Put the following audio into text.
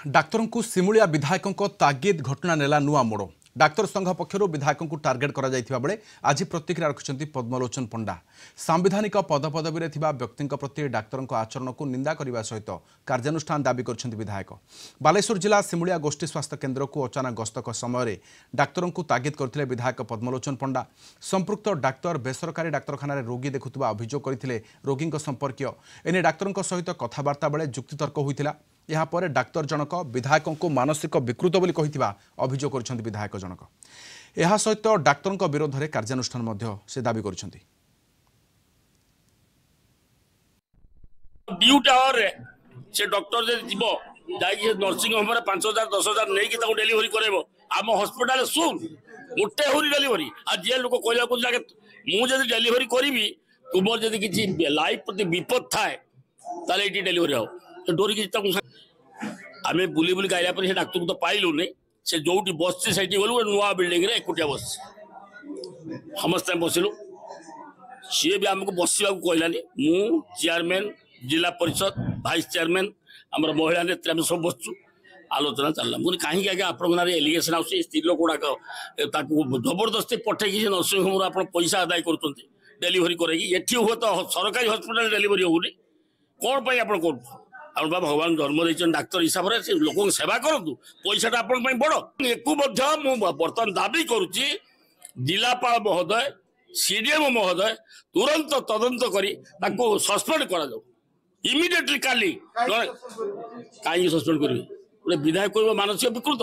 Doctor को सिमुलिया विधायकों तागिद घटना नेला नुआ मोड़। डाक्तर संघ पक्षर विधायकों को टार्गेट करा बेले आज प्रतिक्रिया रखिंट पद्मलोचन पंडा। सांविधानिक पदपदवी व्यक्ति प्रति डाक्तर आचरण को निंदा करने सहित कार्यानुष्ठान दाबी कर विधायक। बालेश्वर जिला सिमुलिया गोष्ठी स्वास्थ्य केन्द्र को अचानक गस्त समय डाक्तर को तागिद करते विधायक पद्मलोचन पंडा। संपृक्त डाक्तर बेसरकारी डाक्तखाना रोगी देखुवा अभियोग करते रोगी संपर्कीय एने डाक्तर सहित कथबार्ता बेले जुक्तितर्क होता। यहाँ पर डाक्तर जनक विधायकों को मानसिक विकृत बोली कहिथिबा अभियोग करछन्ति विधायक जनक। यह सहित डाक्तर विरोध में कार्यानुष्ठान से दाबी करछन्ति। ड्यूटी आवर से डॉक्टर जे जीवो जाई नर्सिंग होम रे 5000 10000 नै कि ताको डिलीवरी करेबो आम हॉस्पिटल सुन मोटे होरी डिलीवरी आ जे लोक कहला को जाके मु जदी डिलीवरी करिवि तुमर जदी किछि लाइफ प्रति विपद थाए ताले इटी डिलीवरी हो तो डोरी कि ताको आमे बुली बुली गाइला पर से डाक्टर को तो पाइलु नै से जोटी बसछि सेठी गलु नुवा बिल्डिंग रे एकुटिया बस समस्त बसिलु सी भी हमको बसवा को कहलानी मु चेयरमैन जिला परिषद भाइस चेयरमैन आम महिला नेत्री आम सब बसचु आलोचना चलला मुझे कहीं आगे आपन एलिगेशन आस स्त्री लोक गुड़ाक जबरदस्ती पठे नर्सिंग होम आप पैसा आदाय कर डेलीवरी करेगी हुए तो सरकारी हस्पिटाल डेलीवरी होनी कौन पर आप भगवान जन्म देते डाक्तर हिसाब से लोक सेवा करूँ पैसा आपण बड़ एक बर्तमान दाबी करुच्ची जिलापाल महोदय सीडीएम महोदय तुरंत तदंत करी सस्पेंड करा जाऊ इमिडिएटली काली कहीं सस्पेंड करेंगे गोटे विधायक मानसिक विकृत।